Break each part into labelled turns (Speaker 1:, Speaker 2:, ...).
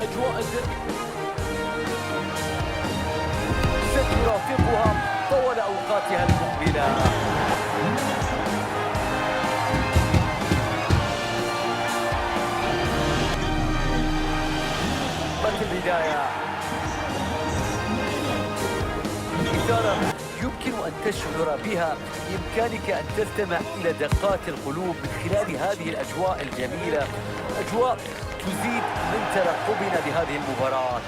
Speaker 1: أجواء الدربي سترافقها طوال أوقاتها المقبلة. البداية إثارة يمكن أن تشعر بها، بإمكانك أن تستمع إلى دقات القلوب من خلال هذه الأجواء الجميلة، أجواء تزيد من ترقبنا لهذه المباراة.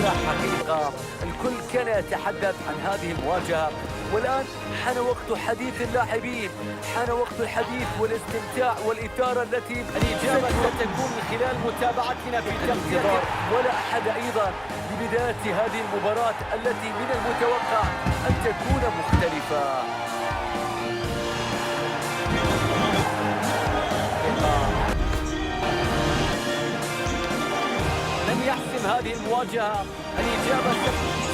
Speaker 1: حقيقة الكل كان يتحدث عن هذه المواجهة، والآن حان وقت حديث اللاعبين، حان وقت الحديث والاستمتاع والإثارة التي الإجابة ستكون من خلال متابعتنا في تغطية ولا أحد أيضا ببداية هذه المباراة التي من المتوقع أن تكون مختلفة. لن يحسم هذه المواجهة، الإجابة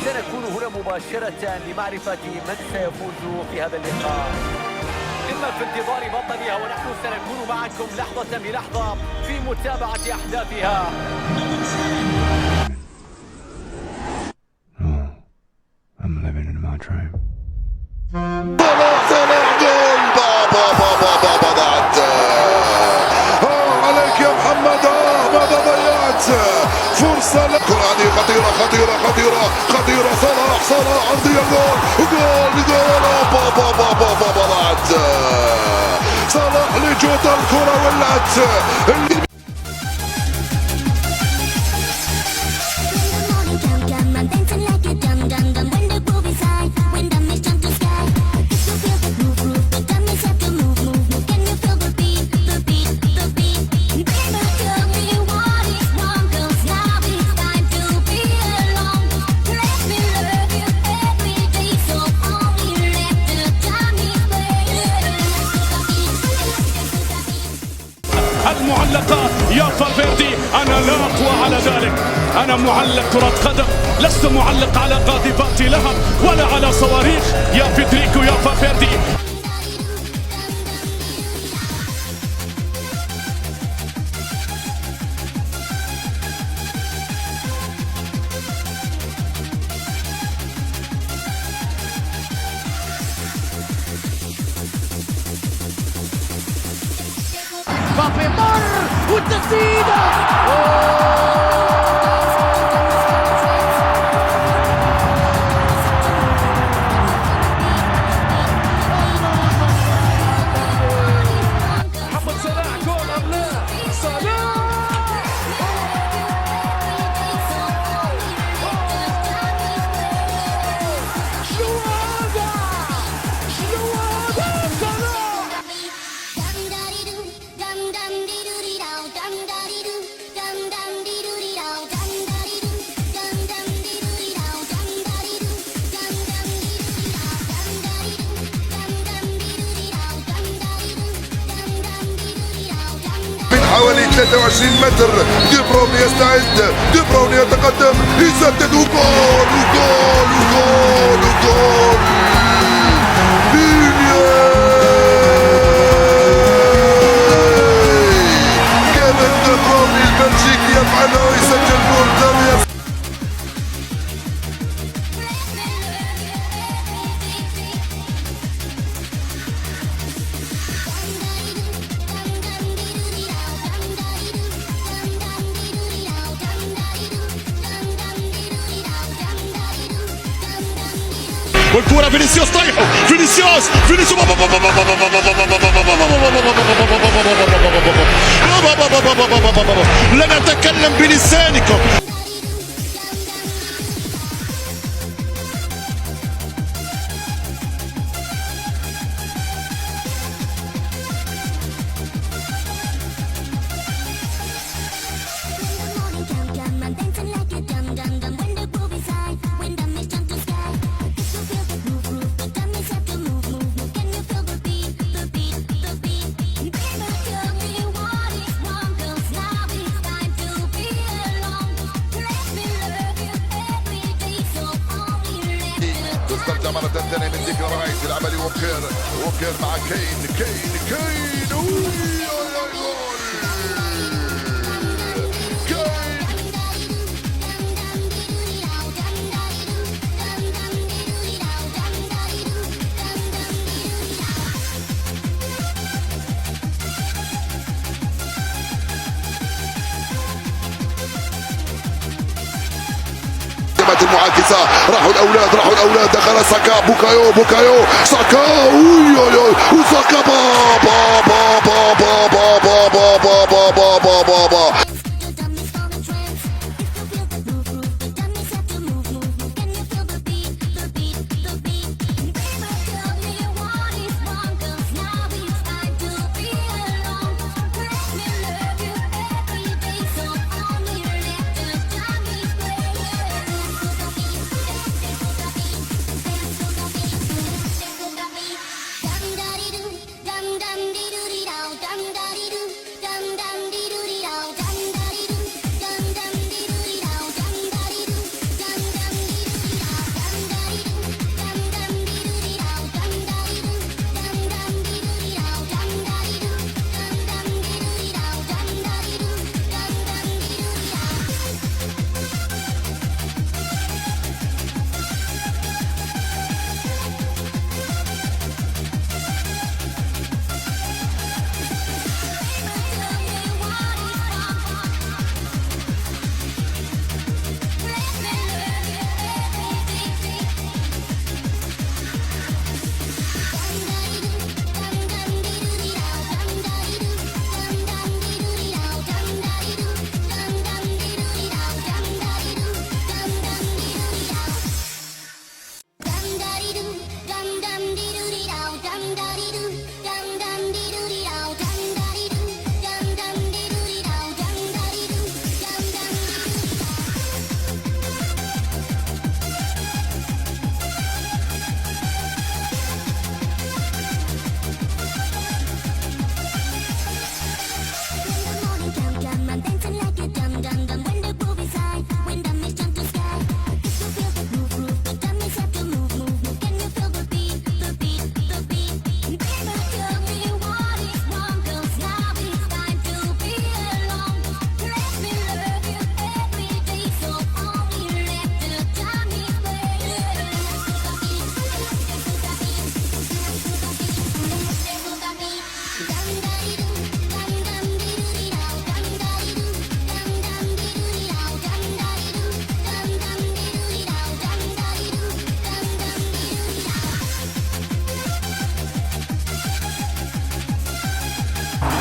Speaker 1: سنكون هنا مباشرة لمعرفة من سيفوز في هذا اللقاء. إما في انتظار بطلها، ونحن سنكون معكم لحظة بلحظة في متابعة أحداثها.
Speaker 2: I'm living in my dream.
Speaker 3: عليك يا محمد، ماذا ضيعت فرصة. الكرة هذه خطيرة خطيرة خطيرة خطيرة. صلاح عرضية، جول بابا صلاح لجوتا. الكرة ولعت.
Speaker 4: المعلقات يا فالفيردي، أنا لا أقوى على ذلك. أنا معلق كرة قدم، لست معلق على قاذفات لهب ولا على صواريخ يا فيدريكو يا فالفيردي.
Speaker 1: مبابي مر والتسديدة.
Speaker 4: محمد صلاح جول أم لا؟ صلاح
Speaker 3: حوالي 23 متر. دي بروين يستعد، دي بروين يتقدم، يسدد وجول وجول وجول وجول. كيفن دي بروين البلجيكي يفعله ويسجل جول ثاني.
Speaker 4: والكرة فينيسيوس طايحه، فينيسيوس لا نتكلم بلسانكم.
Speaker 3: تسترجع مرة ثانية من ديكلان رايس، يلعبها ووكر مع كين. المعاكسة. راحوا الأولاد دخل ساكا، بوكايو ساكا، وساكا بابا.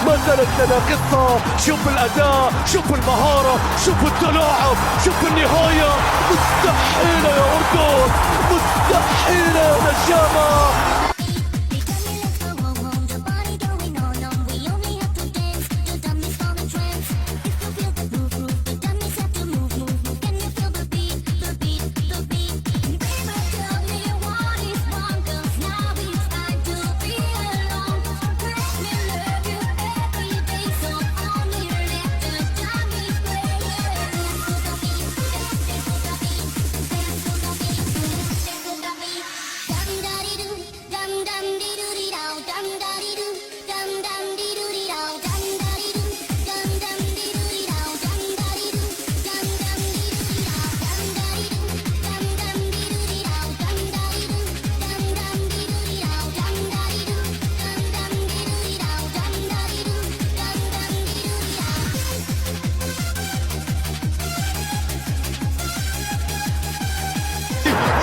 Speaker 1: ما زالت لنا قصة. شوف الأداء، شوف المهارة، شوف التلاعب، شوف النهاية. مستحيلة يا أردن، مستحيلة يا نجامة.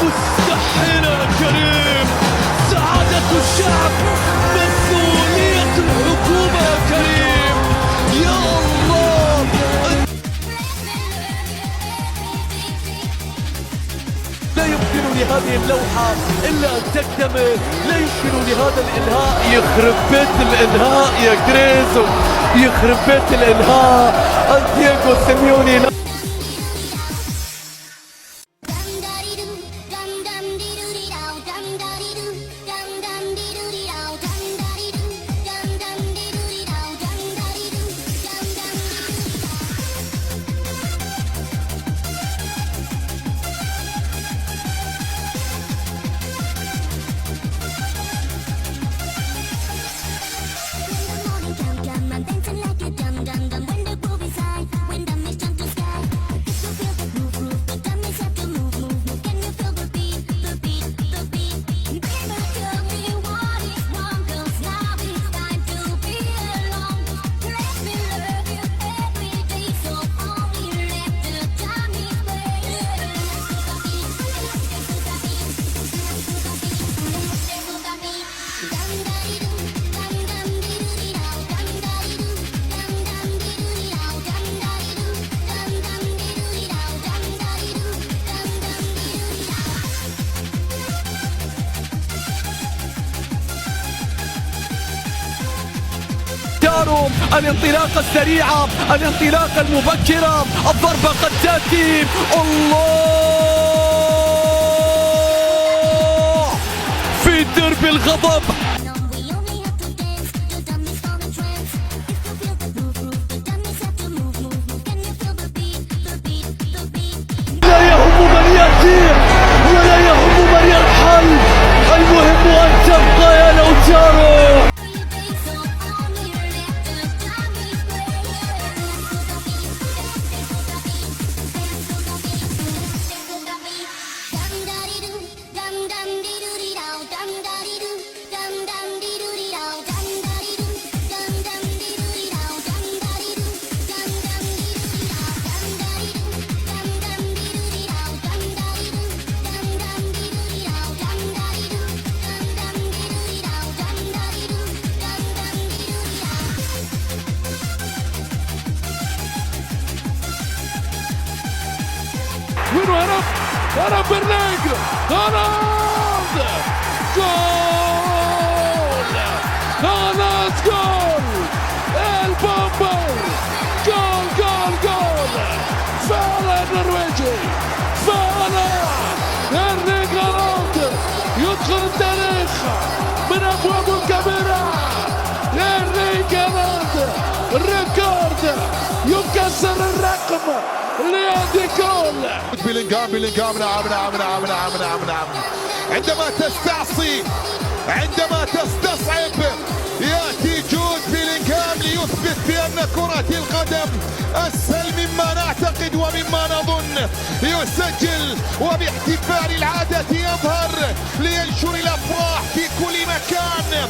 Speaker 1: مستحيل يا كريم. سعادة الشعب مسؤولية الحكومة يا كريم. يا الله. لا يمكن لهذه اللوحة إلا أن تكتمل. لا يمكن لهذا الإنهاء. يخرب بيت الإنهاء يا كريزو، يخرب بيت الإنهاء. دييغو سيميوني. الانطلاقة السريعة، الانطلاقة المبكرة، الضربة قد تأتي. الله في درب الغضب. لا يهم من يأتي ولا يهم من يرحل، المهم أن تبقى يا لوتارو.
Speaker 4: وينو هرب بالرجل، هالاند جول، هالاند جول، البومبر جول جول جول، فعلا النرويجي، فعلا إيرلينغ هالاند يدخل التاريخ من أبواب الكاميرا. إيرلينغ هالاند ريكورد يكسر الرقم ليادي جول.
Speaker 3: بيلينغهام نعم. عندما تستعصي، عندما تستصعب، يأتي جود بيلينغهام ليثبت بأن كرة القدم أسهل مما نعتقد ومما نظن. يسجل وباحتفال العادة يظهر لينشر الأفراح في كل مكان.